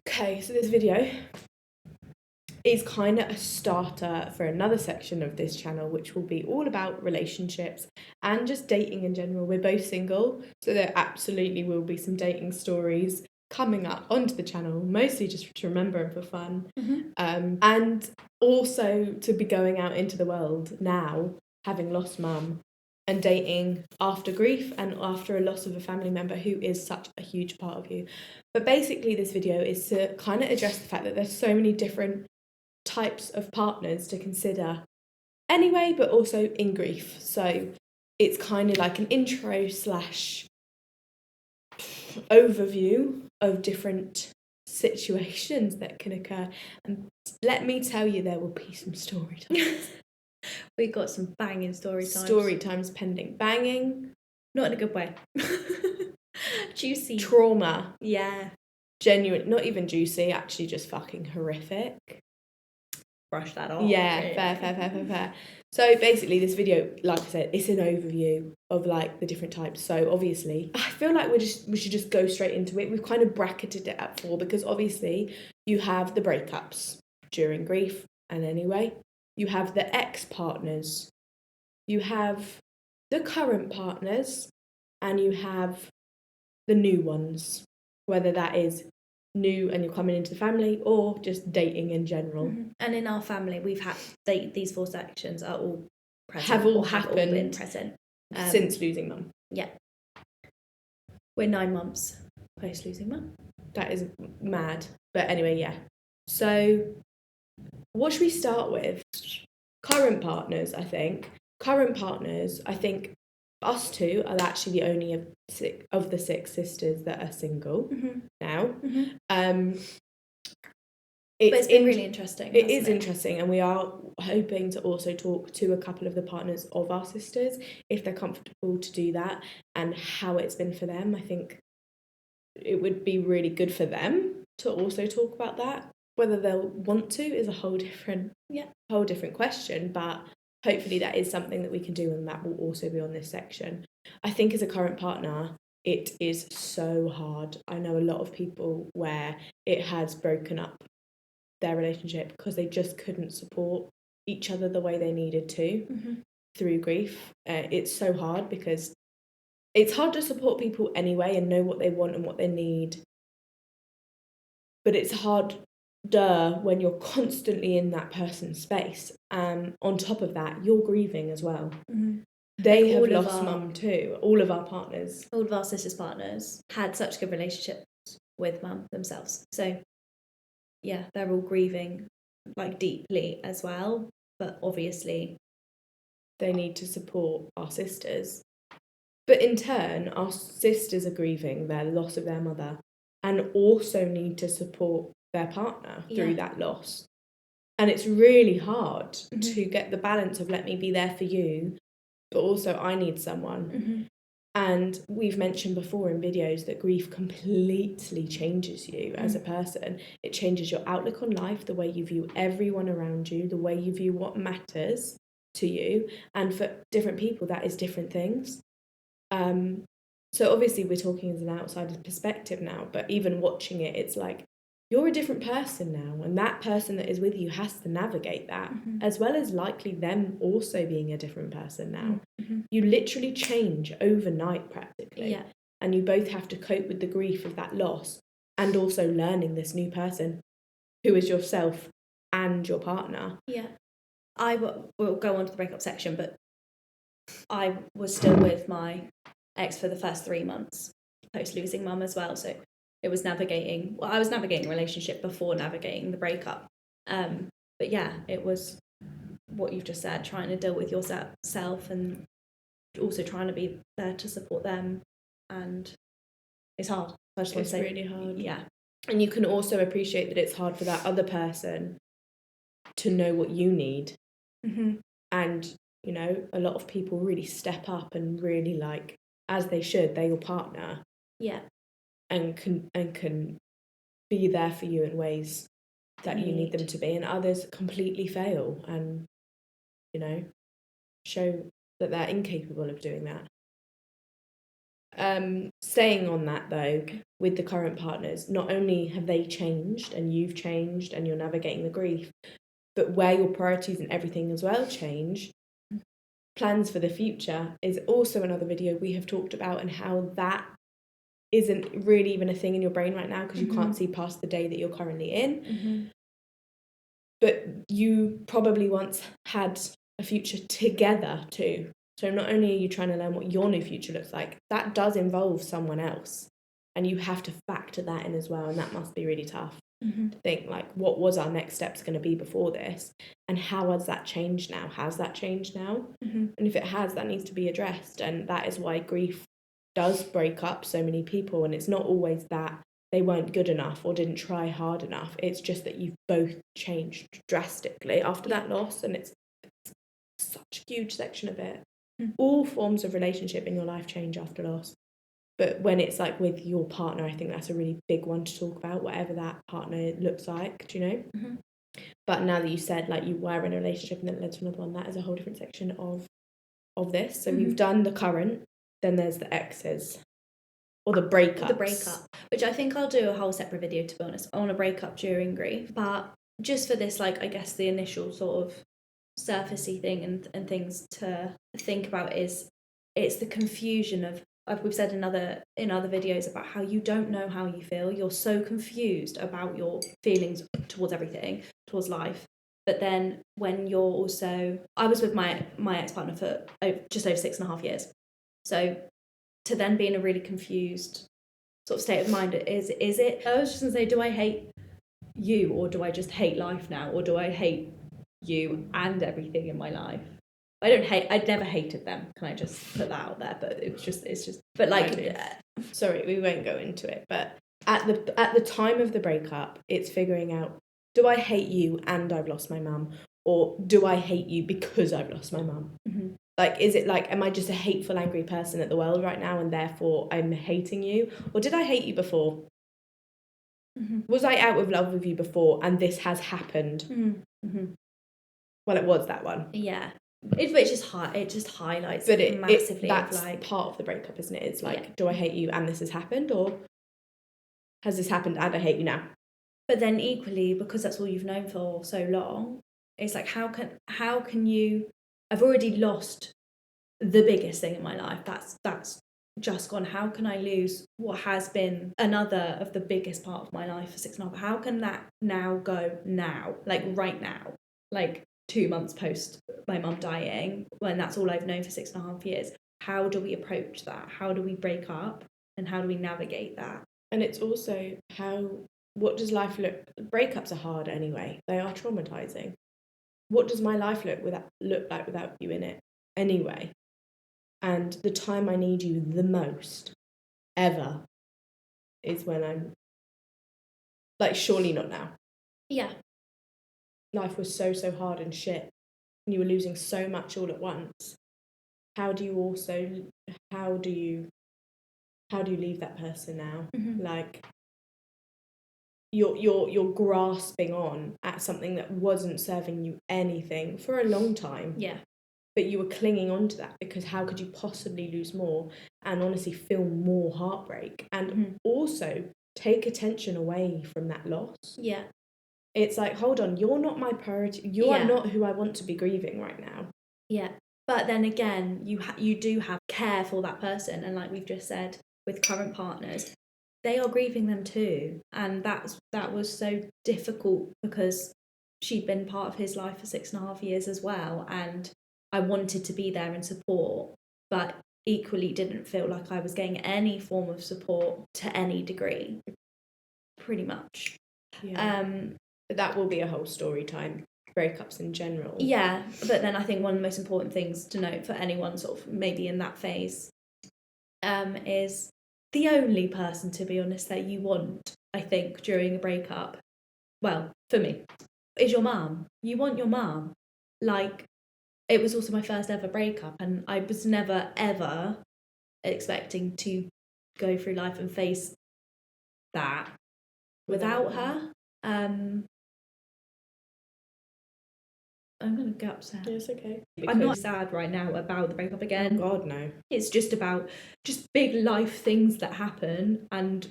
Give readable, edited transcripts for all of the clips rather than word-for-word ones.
Okay, so this video is kind of a starter for another section of this channel, which will be all about relationships and just dating in general. We're both single, so there absolutely will be some dating stories coming up onto the channel, mostly just to remember and for fun. And also to be going out into the world now, having lost mum, and dating after grief and after a loss of a family member who is such a huge part of you. But basically this video is to kind of address the fact that there's so many different types of partners to consider anyway, but also in grief. So it's kind of like an intro slash overview of different situations that can occur. And let me tell you, there will be some story times. We got some banging story times. Story times pending. Banging. Not in a good way. Juicy. Trauma. Yeah. Genuine. Not even juicy, actually just fucking horrific. Brush that off. Yeah, really. fair. So basically this video, like I said, it's an overview of like the different types. So obviously, I feel like we should just go straight into it. We've kind of bracketed it at 4 because obviously you have the breakups during grief, and anyway, you have the ex-partners, you have the current partners, and you have the new ones, whether that is new and you're coming into the family or just dating in general. And in our family, we've had these 4 sections are all present. Have all been present since losing mum. Yeah. We're 9 months post losing mum. That is mad. But anyway, yeah. So what should we start with? Current partners, I think. Us two are actually the only of the 6 sisters that are single now. But it's been really interesting. It is interesting, and we are hoping to also talk to a couple of the partners of our sisters if they're comfortable to do that and how it's been for them. I think it would be really good for them to also talk about that. Whether they'll want to is a whole different question, but hopefully that is something that we can do, and that will also be on this section. I think as a current partner, it is so hard. I know a lot of people where it has broken up their relationship because they just couldn't support each other the way they needed to through grief. It's so hard because it's hard to support people anyway and know what they want and what they need. But it's hard when you're constantly in that person's space. On top of that, you're grieving as well. They have lost mum too. All of our partners. All of our sisters' partners had such good relationships with mum themselves. So, yeah, they're all grieving, like, deeply as well. But obviously, they need to support our sisters. But in turn, our sisters are grieving their loss of their mother and also need to support their partner through that loss. And it's really hard to get the balance of let me be there for you, but also I need someone. And we've mentioned before in videos that grief completely changes you as a person. It changes your outlook on life, the way you view everyone around you, the way you view what matters to you. And for different people, that is different things. So obviously we're talking as an outsider's perspective now, but even watching it, it's like, you're a different person now, and that person that is with you has to navigate that, as well as likely them also being a different person now. You literally change overnight practically, and you both have to cope with the grief of that loss and also learning this new person who is yourself and your partner. Yeah. I will go on to the breakup section, but I was still with my ex for the first 3 months post losing mum as well, so it was navigating. Well, I was navigating a relationship before navigating the breakup. But yeah, it was what you've just said, trying to deal with yourself and also trying to be there to support them. And it's hard. I just want to say, it's really hard. Yeah. And you can also appreciate that it's hard for that other person to know what you need. And, you know, a lot of people really step up and really, like, as they should, they're your partner. Yeah. And can be there for you in ways that you need them to be, and others completely fail and, you know, show that they're incapable of doing that. Staying on that though, with the current partners, not only have they changed and you've changed and you're navigating the grief, but where your priorities and everything as well change. Plans for the future is also another video we have talked about, and how that isn't really even a thing in your brain right now because you can't see past the day that you're currently in. But you probably once had a future together too. So not only are you trying to learn what your new future looks like, that does involve someone else. And you have to factor that in as well. And that must be really tough to think, like, what was our next steps going to be before this? And how has that changed now? Has that changed now? And if it has, that needs to be addressed. And that is why grief does break up so many people. And it's not always that they weren't good enough or didn't try hard enough. It's just that you've both changed drastically after that loss. And it's such a huge section of it. All forms of relationship in your life change after loss. But when it's like with your partner, I think that's a really big one to talk about, whatever that partner looks like, do you know? But now that you said, like, you were in a relationship and then it led to another one, that is a whole different section of this. So we've done the current, then there's the exes. Or the breakups. The breakup, which I think I'll do a whole separate video, to be honest, on a breakup during grief. But just for this, like, I guess the initial sort of surfacey thing and things to think about is it's the confusion of we've said in other videos about how you don't know how you feel. You're so confused about your feelings towards everything, towards life. But then when you're also, I was with my ex-partner for just over 6.5 years. So to then be in a really confused sort of state of mind, is it, I was just going to say, do I hate you, or do I just hate life now, or do I hate you and everything in my life? I'd never hated them, can I just put that out there? But it's just but like sorry, we won't go into it, but at the time of the breakup, it's figuring out, do I hate you and I've lost my mum, or do I hate you because I've lost my mum? Like, is it like, am I just a hateful, angry person at the world right now and therefore I'm hating you? Or did I hate you before? Was I out of love with you before and this has happened? Well, it was that one. Yeah. It just highlights but it massively. That's like part of the breakup, isn't it? It's like, do I hate you and this has happened, or has this happened and I hate you now? But then equally, because that's all you've known for so long, it's like, how can you, I've already lost the biggest thing in my life. That's just gone. How can I lose what has been another of the biggest part of my life for 6.5? How can that now go now? Like right now? Like 2 months post my mum dying, when that's all I've known for 6.5 years. How do we approach that? How do we break up? And how do we navigate that? And it's also what does life look? Breakups are hard anyway. They are traumatizing. What does my life look like without you in it anyway? And the time I need you the most ever is when I'm like, surely not now. Yeah. Life was so hard and shit, and you were losing so much all at once. How do you leave that person now? Like, you're grasping on at something that wasn't serving you anything for a long time. Yeah. But you were clinging on to that because how could you possibly lose more and honestly feel more heartbreak and also take attention away from that loss? Yeah. It's like, hold on, you're not my priority. You are not who I want to be grieving right now. Yeah. But then again, you do have care for that person. And like we've just said, with current partners, they are grieving them too. And that was so difficult because she'd been part of his life for 6.5 years as well. And I wanted to be there and support, but equally didn't feel like I was getting any form of support to any degree, pretty much. Yeah. But that will be a whole story time, breakups in general. Yeah, but then I think one of the most important things to note for anyone sort of maybe in that phase is the only person, to be honest, that you want, I think, during a breakup, well, for me, is your mum. You want your mum. Like, it was also my first ever breakup, and I was never, ever expecting to go through life and face that without her. I'm going to get upset. It's okay. I'm not sad right now about the breakup again. Oh God, no. It's just about big life things that happen, and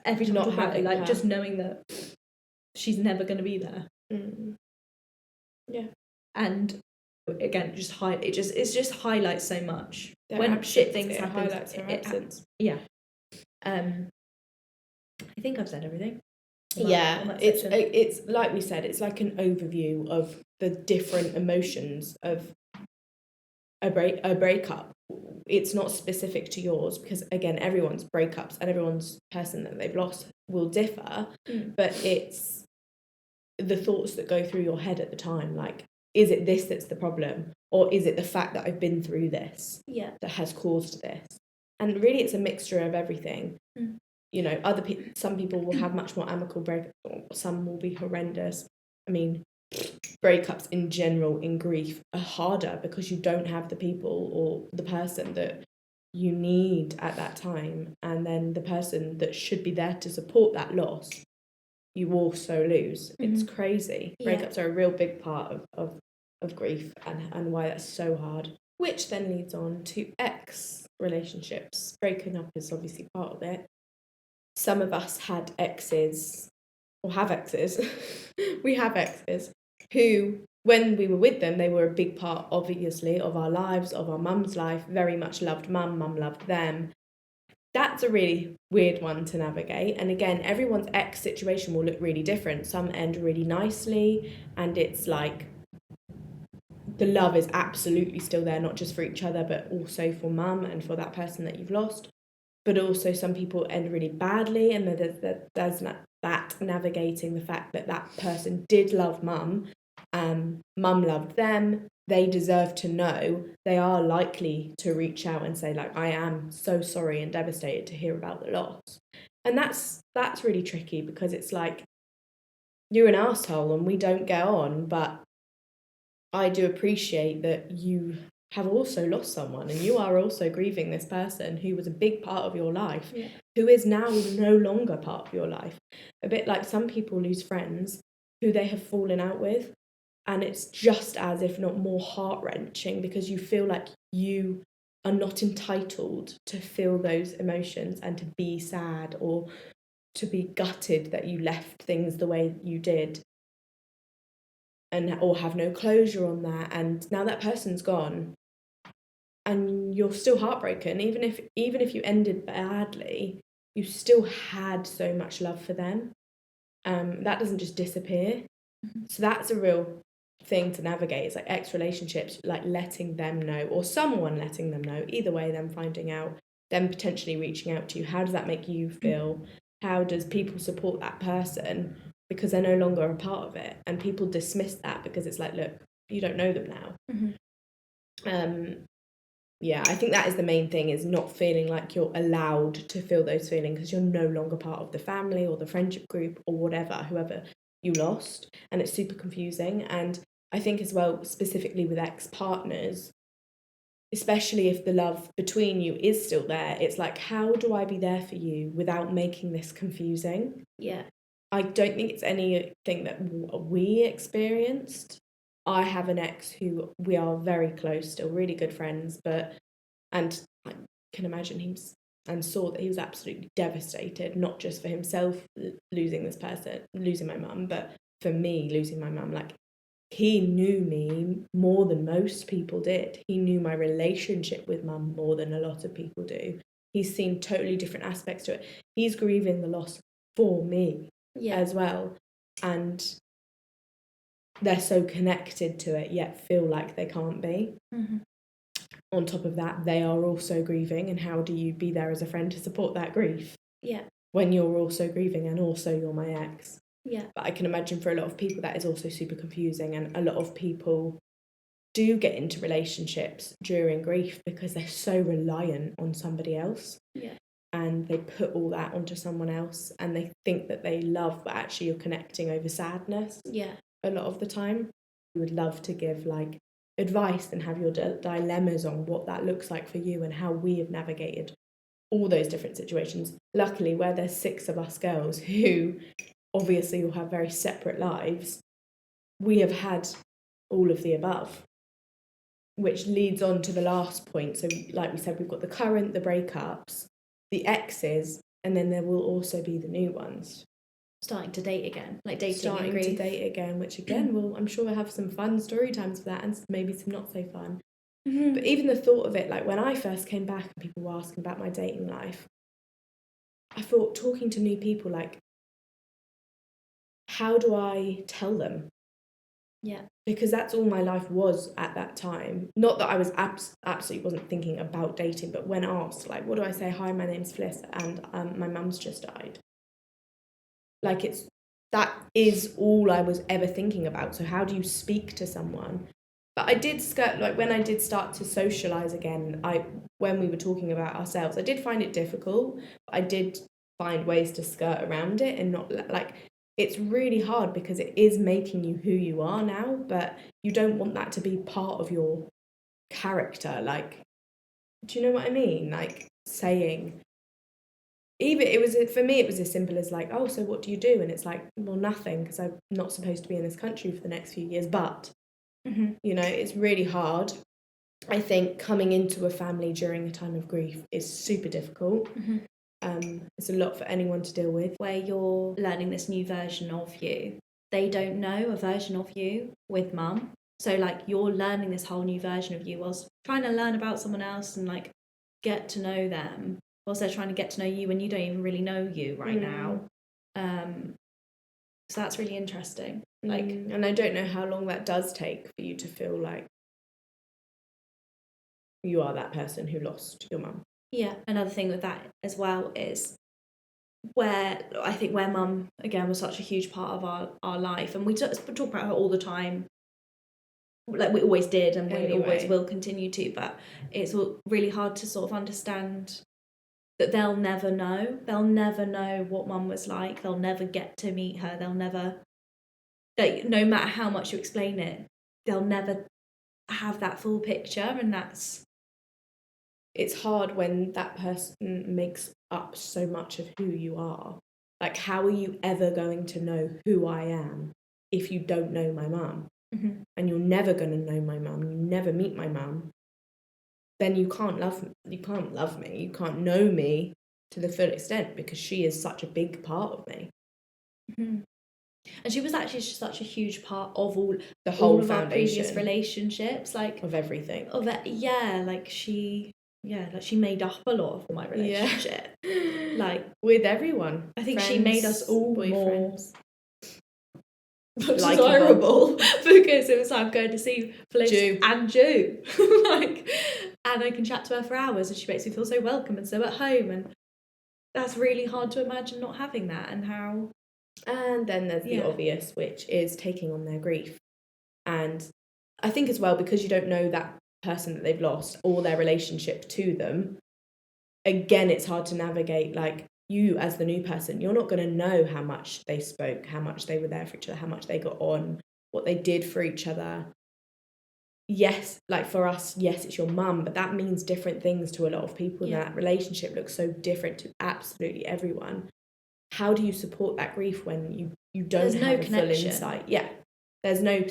every time I talk about it, like just knowing that she's never going to be there. Yeah. And again, it just highlights so much when absence, shit things happen. Highlights her absence. Yeah. I think I've said everything. It's like we said, it's like an overview of the different emotions of a breakup. It's not specific to yours because again, everyone's breakups and everyone's person that they've lost will differ, but it's the thoughts that go through your head at the time, like, is it this that's the problem, or is it the fact that I've been through this that has caused this? And really it's a mixture of everything. You know, some people will have much more amicable breakups, some will be horrendous. I mean, breakups in general in grief are harder because you don't have the people or the person that you need at that time, and then the person that should be there to support that loss you also lose. It's crazy. Breakups are a real big part of grief and why that's so hard, which then leads on to ex relationships. Breaking up is obviously part of it. Some of us had exes or have exes we have exes who, when we were with them, they were a big part, obviously, of our lives, of our mum's life. Very much loved mum loved them. That's a really weird one to navigate. And again, everyone's ex situation will look really different. Some end really nicely, and it's like the love is absolutely still there, not just for each other, but also for mum and for that person that you've lost. But also some people end really badly, and there's that navigating the fact that that person did love mum, mum loved them, they deserve to know, they are likely to reach out and say, like, I am so sorry and devastated to hear about the loss. And that's really tricky because it's like, you're an asshole and we don't get on, but I do appreciate that you have also lost someone and you are also grieving this person who was a big part of your life, who is now no longer part of your life. A bit like some people lose friends who they have fallen out with, and it's just as, if not more, heart-wrenching because you feel like you are not entitled to feel those emotions and to be sad or to be gutted that you left things the way you did, and or have no closure on that. And now that person's gone and you're still heartbroken, even if you ended badly, you still had so much love for them. That doesn't just disappear. So that's a real thing to navigate. It's like ex relationships, like letting them know, or someone letting them know, either way, them finding out, them potentially reaching out to you. How does that make you feel? How does people support that person because they're no longer a part of it? And people dismiss that because it's like, look, you don't know them now. Yeah, I think that is the main thing, is not feeling like you're allowed to feel those feelings because you're no longer part of the family or the friendship group or whoever you lost. And it's super confusing. And I think as well, specifically with ex-partners, especially if the love between you is still there, it's like, how do I be there for you without making this confusing? Yeah. I don't think it's anything that we experienced. I have an ex who we are very close, still really good friends, and I can imagine and saw that he was absolutely devastated, not just for himself losing this person, losing my mum, but for me losing my mum. Like, he knew me more than most people did. He knew my relationship with mum more than a lot of people do. He's seen totally different aspects to it. He's grieving the loss for me as well. And they're so connected to it, yet feel like they can't be. On top of that, they are also grieving, and how do you be there as a friend to support that grief? Yeah. When you're also grieving and also you're my ex. Yeah. But I can imagine for a lot of people that is also super confusing, and a lot of people do get into relationships during grief because they're so reliant on somebody else. Yeah. And they put all that onto someone else and they think that they love, but actually you're connecting over sadness. Yeah. A lot of the time. We would love to give like advice and have your dilemmas on what that looks like for you and how we have navigated all those different situations. Luckily, where there's 6 of us girls who obviously will have very separate lives, we have had all of the above, which leads on to the last point. So like we said, we've got the current, the breakups, the exes, and then there will also be the new ones. Starting to date again, like dating Starting and grief. to date again, which again, I'm sure we'll have some fun story times for that, and maybe some not so fun. Mm-hmm. But even the thought of it, like when I first came back and people were asking about my dating life, I thought, talking to new people, like, how do I tell them? Yeah. Because that's all my life was at that time. Not that I was absolutely wasn't thinking about dating, but when asked, like, what do I say? Hi, my name's Fliss, and my mum's just died. Like, that is all I was ever thinking about. So how do you speak to someone? But I did when I did start to socialise again, when we were talking about ourselves, I did find it difficult. But I did find ways to skirt around it and not, like, it's really hard because it is making you who you are now, but you don't want that to be part of your character. Like, do you know what I mean? Like, saying, even for me, it was as simple as like, oh, so what do you do? And it's like, well, nothing, because I'm not supposed to be in this country for the next few years. But you know, it's really hard. I think coming into a family during a time of grief is super difficult. It's a lot for anyone to deal with, where you're learning this new version of you. They don't know a version of you with mum, so like you're learning this whole new version of you whilst trying to learn about someone else and like get to know them, whilst they're trying to get to know you when you don't even really know you right now. So that's really interesting. Like, and I don't know how long that does take for you to feel like you are that person who lost your mum. Yeah, another thing with that as well is where I think where mum again was such a huge part of our life, and we talk about her all the time, like we always did, and we always will continue to, but it's really hard to sort of understand that they'll never know what mum was like. They'll never get to meet her. They'll never, like, no matter how much you explain it, they'll never have that full picture. And it's hard when that person makes up so much of who you are. Like, how are you ever going to know who I am if you don't know my mum? And you're never going to know my mum, you never meet my mum, then you can't love me, you can't know me to the full extent, because she is such a big part of me. And she was actually just such a huge part of all of our previous relationships, like of everything. Like she made up a lot of my relationship. Like with everyone. I think friends, she made us all boyfriends. More desirable because it was like, I'm going to see Fliss and Jew. Like, and I can chat to her for hours and she makes me feel so welcome and so at home, and that's really hard to imagine not having that. And then there's the obvious, which is taking on their grief. And I think as well, because you don't know that person that they've lost or their relationship to them, again, it's hard to navigate. Like, you as the new person, you're not going to know how much they spoke, how much they were there for each other, how much they got on, what they did for each other. Yes, like for us, yes, it's your mum, but that means different things to a lot of people. That relationship looks so different to absolutely everyone. How do you support that grief when you don't have a full insight? Yeah, there's no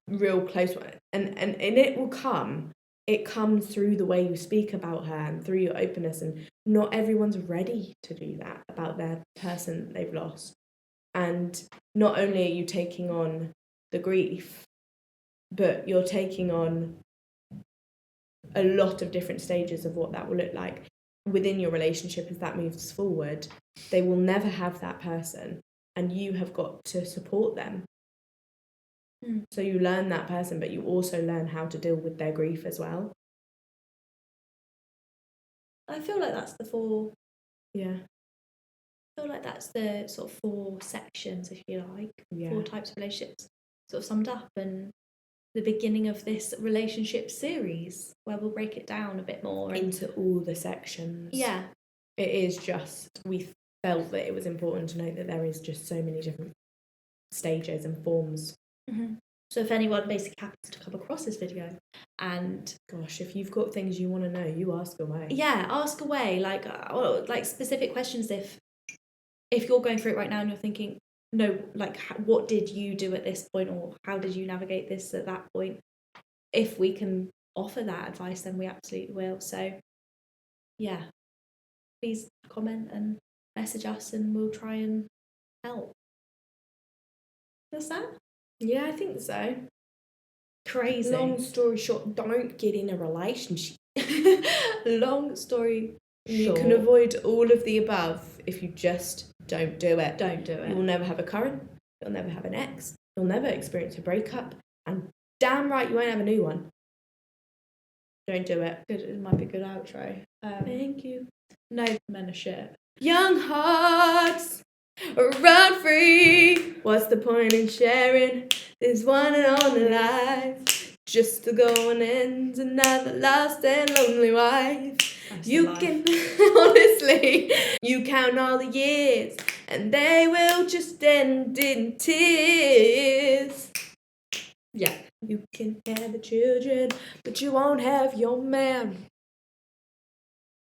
real close one, and it will come. It comes through the way you speak about her and through your openness, and not everyone's ready to do that about their person that they've lost. And not only are you taking on the grief, but you're taking on a lot of different stages of what that will look like within your relationship as that moves forward. They will never have that person, and you have got to support them. So you learn that person, but you also learn how to deal with their grief as well. I feel like that's the four. Yeah. I feel like that's the sort of 4 sections, if you like, 4 types of relationships sort of summed up, and the beginning of this relationship series where we'll break it down a bit more into all the sections. Yeah. It is just, we felt that it was important to note that there is just so many different stages and forms. So if anyone basically happens to come across this video and... Gosh, if you've got things you want to know, you ask away. Yeah, ask away. Like specific questions if you're going through it right now and you're thinking, know, like, what did you do at this point, or how did you navigate this at that point? If we can offer that advice, then we absolutely will. So yeah, please comment and message us and we'll try and help. That's that? Yeah, I think so. Crazy. Long story short, don't get in a relationship. Long story short. You can avoid all of the above if you just don't do it. Don't do it. You will never have a current, you'll never have an ex, you'll never experience a breakup, and damn right you won't have a new one. Don't do it. Good, it might be a good outro. Thank you. No, men are shit. Young hearts run free. What's the point in sharing this one and only life? Just to go and end another lost and lonely wife. That's You can, honestly, you count all the years and they will just end in tears. Yeah. You can have the children, but you won't have your man.